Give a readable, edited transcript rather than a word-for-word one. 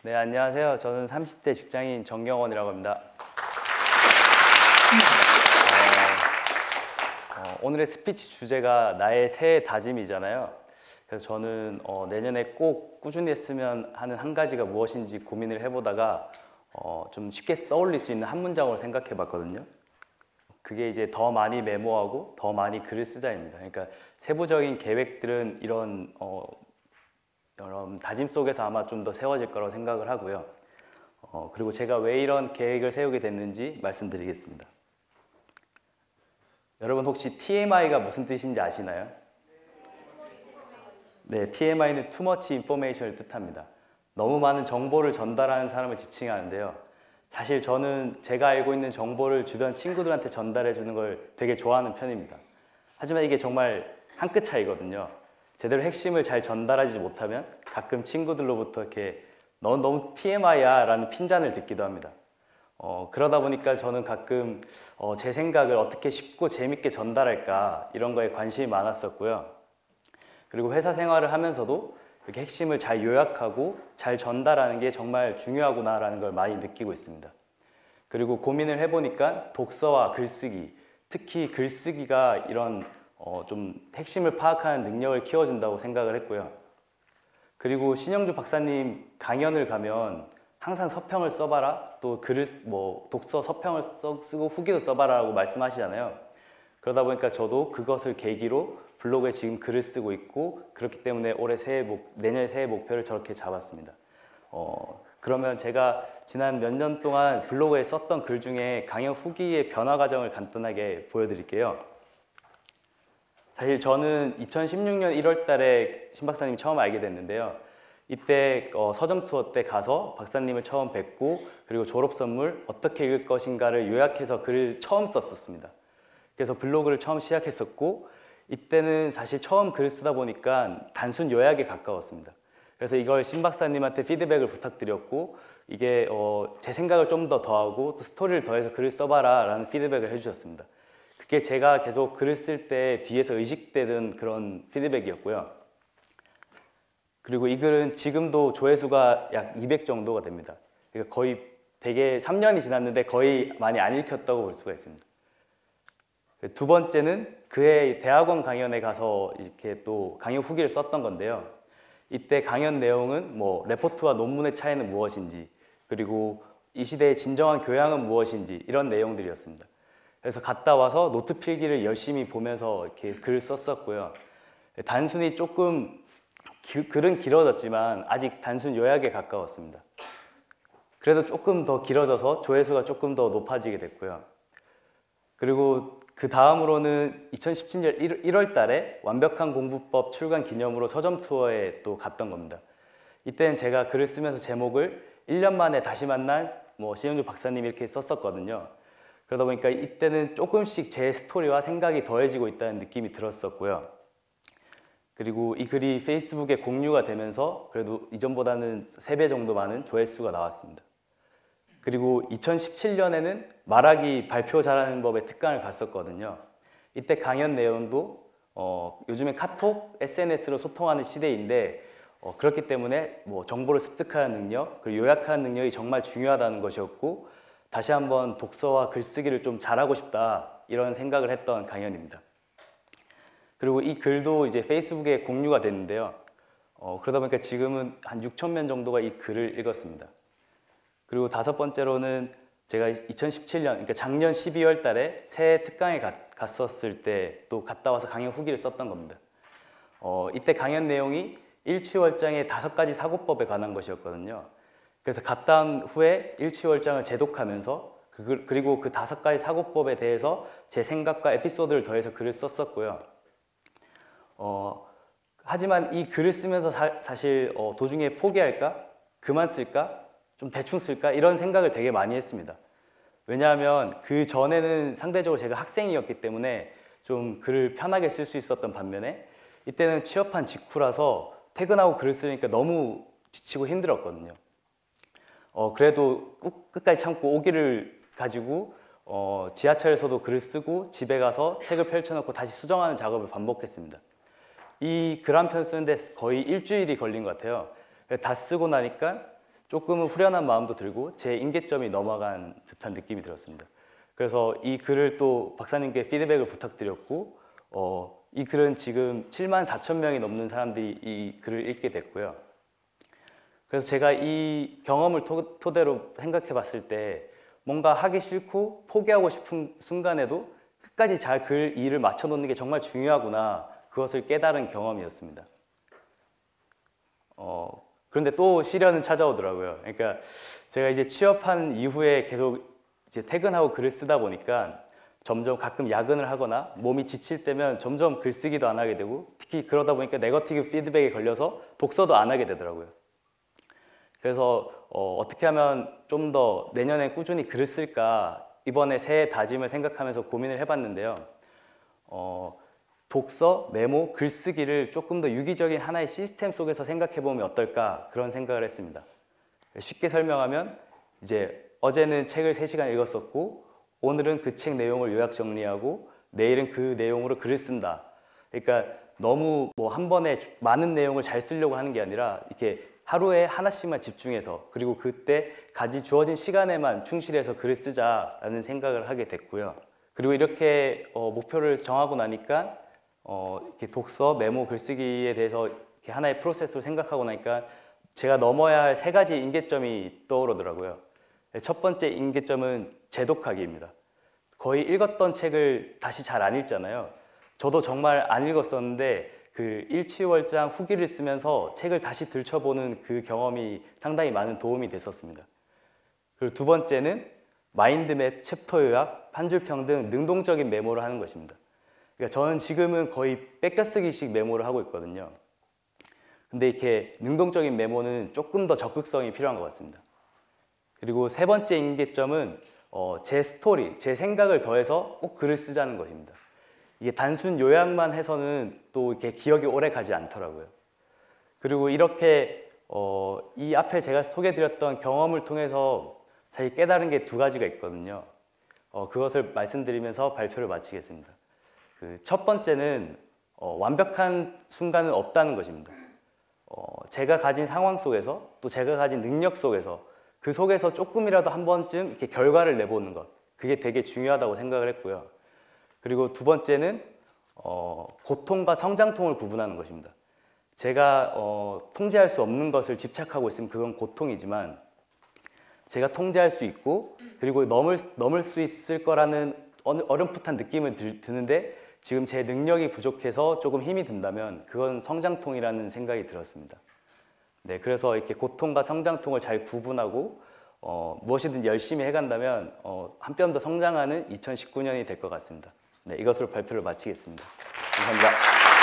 네, 안녕하세요. 저는 30대 직장인 정경원이라고 합니다. 오늘의 스피치 주제가 나의 새해 다짐이잖아요. 그래서 저는 내년에 꼭 꾸준히 했으면 하는 한 가지가 무엇인지 고민을 해보다가 좀 쉽게 떠올릴 수 있는 한 문장으로 생각해 봤거든요. 그게 이제 더 많이 메모하고 더 많이 글을 쓰자입니다. 그러니까 세부적인 계획들은 이런 다짐 속에서 아마 좀 더 세워질 거라고 생각을 하고요. 그리고 제가 왜 이런 계획을 세우게 됐는지 말씀드리겠습니다. 여러분 혹시 TMI가 무슨 뜻인지 아시나요? 네, TMI는 Too Much Information을 뜻합니다. 너무 많은 정보를 전달하는 사람을 지칭하는데요. 사실 저는 제가 알고 있는 정보를 주변 친구들한테 전달해 주는 걸 되게 좋아하는 편입니다. 하지만 이게 정말 한 끗 차이거든요. 제대로 핵심을 잘 전달하지 못하면 가끔 친구들로부터 이렇게 넌 너무 TMI야 라는 핀잔을 듣기도 합니다. 그러다 보니까 저는 가끔 제 생각을 어떻게 쉽고 재밌게 전달할까 이런 거에 관심이 많았었고요. 그리고 회사 생활을 하면서도 이렇게 핵심을 잘 요약하고 잘 전달하는 게 정말 중요하구나라는 걸 많이 느끼고 있습니다. 그리고 고민을 해보니까 독서와 글쓰기, 특히 글쓰기가 이런 좀 핵심을 파악하는 능력을 키워준다고 생각을 했고요. 그리고 신영주 박사님 강연을 가면 항상 서평을 써봐라, 또 글을 독서 서평을 쓰고 후기도 써봐라라고 말씀하시잖아요. 그러다 보니까 저도 그것을 계기로 블로그에 지금 글을 쓰고 있고, 그렇기 때문에 내년의 새해 목표를 저렇게 잡았습니다. 그러면 제가 지난 몇 년 동안 블로그에 썼던 글 중에 강연 후기의 변화 과정을 간단하게 보여드릴게요. 사실 저는 2016년 1월 달에 신 박사님 처음 알게 됐는데요. 이때 서점 투어 때 가서 박사님을 처음 뵙고, 그리고 졸업 선물 어떻게 읽을 것인가를 요약해서 글을 처음 썼었습니다. 그래서 블로그를 처음 시작했었고, 이때는 사실 처음 글을 쓰다 보니까 단순 요약에 가까웠습니다. 그래서 이걸 신 박사님한테 피드백을 부탁드렸고, 이게 제 생각을 좀 더 더하고 또 스토리를 더해서 글을 써봐라 라는 피드백을 해주셨습니다. 그게 제가 계속 글을 쓸 때 뒤에서 의식되는 그런 피드백이었고요. 그리고 이 글은 지금도 조회수가 약 200 정도가 됩니다. 그러니까 거의 되게 3년이 지났는데 거의 많이 안 읽혔다고 볼 수가 있습니다. 두 번째는 그해 대학원 강연에 가서 이렇게 또 강연 후기를 썼던 건데요. 이때 강연 내용은 레포트와 논문의 차이는 무엇인지, 그리고 이 시대의 진정한 교양은 무엇인지, 이런 내용들이었습니다. 그래서 갔다 와서 노트 필기를 열심히 보면서 이렇게 글을 썼었고요. 단순히 조금 글은 길어졌지만 아직 단순 요약에 가까웠습니다. 그래도 조금 더 길어져서 조회수가 조금 더 높아지게 됐고요. 그리고 그 다음으로는 2017년 1월 달에 완벽한 공부법 출간 기념으로 서점 투어에 또 갔던 겁니다. 이때는 제가 글을 쓰면서 제목을 1년 만에 다시 만난 신영주 박사님 이렇게 썼었거든요. 그러다 보니까 이때는 조금씩 제 스토리와 생각이 더해지고 있다는 느낌이 들었었고요. 그리고 이 글이 페이스북에 공유가 되면서 그래도 이전보다는 3배 정도 많은 조회수가 나왔습니다. 그리고 2017년에는 말하기 발표 잘하는 법의 특강을 갔었거든요. 이때 강연 내용도 요즘에 카톡, SNS로 소통하는 시대인데 그렇기 때문에 정보를 습득하는 능력, 그리고 요약하는 능력이 정말 중요하다는 것이었고, 다시 한번 독서와 글쓰기를 좀 잘하고 싶다 이런 생각을 했던 강연입니다. 그리고 이 글도 이제 페이스북에 공유가 됐는데요. 그러다 보니까 지금은 한 6,000명 정도가 이 글을 읽었습니다. 그리고 다섯 번째로는 제가 2017년, 그러니까 작년 12월 달에 새해 특강에 갔었을 때 또 갔다 와서 강연 후기를 썼던 겁니다. 이때 강연 내용이 일취월장의 5가지 사고법에 관한 것이었거든요. 그래서 갔다 온 후에 일취월장을 재독하면서 그리고 그 5가지 사고법에 대해서 제 생각과 에피소드를 더해서 글을 썼었고요. 하지만 이 글을 쓰면서 사실 도중에 포기할까? 그만 쓸까? 좀 대충 쓸까? 이런 생각을 되게 많이 했습니다. 왜냐하면 그 전에는 상대적으로 제가 학생이었기 때문에 좀 글을 편하게 쓸 수 있었던 반면에, 이때는 취업한 직후라서 퇴근하고 글을 쓰니까 너무 지치고 힘들었거든요. 그래도 끝까지 참고 오기를 가지고 지하철에서도 글을 쓰고 집에 가서 책을 펼쳐놓고 다시 수정하는 작업을 반복했습니다. 이 글 한 편 쓰는데 거의 일주일이 걸린 것 같아요. 다 쓰고 나니까 조금은 후련한 마음도 들고 제 임계점이 넘어간 듯한 느낌이 들었습니다. 그래서 이 글을 또 박사님께 피드백을 부탁드렸고 이 글은 지금 74,000명이 넘는 사람들이 이 글을 읽게 됐고요. 그래서 제가 이 경험을 토대로 생각해 봤을 때 뭔가 하기 싫고 포기하고 싶은 순간에도 끝까지 잘 일을 맞춰 놓는 게 정말 중요하구나, 그것을 깨달은 경험이었습니다. 그런데 또 시련은 찾아오더라고요. 그러니까 제가 이제 취업한 이후에 계속 이제 퇴근하고 글을 쓰다 보니까 점점 가끔 야근을 하거나 몸이 지칠 때면 점점 글쓰기도 안 하게 되고, 특히 그러다 보니까 네거티브 피드백에 걸려서 독서도 안 하게 되더라고요. 그래서 어떻게 하면 좀 더 내년에 꾸준히 글을 쓸까 이번에 새해 다짐을 생각하면서 고민을 해봤는데요. 독서, 메모, 글쓰기를 조금 더 유기적인 하나의 시스템 속에서 생각해보면 어떨까, 그런 생각을 했습니다. 쉽게 설명하면 이제 어제는 책을 3시간 읽었었고 오늘은 그 책 내용을 요약 정리하고 내일은 그 내용으로 글을 쓴다. 그러니까 너무 뭐 한 번에 많은 내용을 잘 쓰려고 하는 게 아니라 이렇게 하루에 하나씩만 집중해서, 그리고 그때 주어진 시간에만 충실해서 글을 쓰자라는 생각을 하게 됐고요. 그리고 이렇게 목표를 정하고 나니까 이렇게 독서, 메모, 글쓰기에 대해서 이렇게 하나의 프로세스로 생각하고 나니까 제가 넘어야 할 3가지 임계점이 떠오르더라고요. 첫 번째 임계점은 재독하기입니다. 거의 읽었던 책을 다시 잘 안 읽잖아요. 저도 정말 안 읽었었는데 그 일취월장 후기를 쓰면서 책을 다시 들춰보는 그 경험이 상당히 많은 도움이 됐었습니다. 그리고 두 번째는 마인드맵, 챕터 요약, 한 줄 평 등 능동적인 메모를 하는 것입니다. 그러니까 저는 지금은 거의 뺏겨쓰기식 메모를 하고 있거든요. 근데 이렇게 능동적인 메모는 조금 더 적극성이 필요한 것 같습니다. 그리고 세 번째 임계점은 제 스토리, 제 생각을 더해서 꼭 글을 쓰자는 것입니다. 이게 단순 요약만 해서는 또 이렇게 기억이 오래 가지 않더라고요. 그리고 이렇게 이 앞에 제가 소개해드렸던 경험을 통해서 사실 깨달은 게 2가지가 있거든요. 그것을 말씀드리면서 발표를 마치겠습니다. 첫 번째는 완벽한 순간은 없다는 것입니다. 제가 가진 상황 속에서, 또 제가 가진 능력 속에서, 그 속에서 조금이라도 한 번쯤 이렇게 결과를 내보는 것, 그게 되게 중요하다고 생각을 했고요. 그리고 두 번째는 고통과 성장통을 구분하는 것입니다. 제가 통제할 수 없는 것을 집착하고 있으면 그건 고통이지만, 제가 통제할 수 있고 그리고 넘을 수 있을 거라는 어렴풋한 느낌은 드는데 지금 제 능력이 부족해서 조금 힘이 든다면 그건 성장통이라는 생각이 들었습니다. 네, 그래서 이렇게 고통과 성장통을 잘 구분하고 무엇이든 열심히 해간다면 한 뼘 더 성장하는 2019년이 될 것 같습니다. 네, 이것으로 발표를 마치겠습니다. 감사합니다.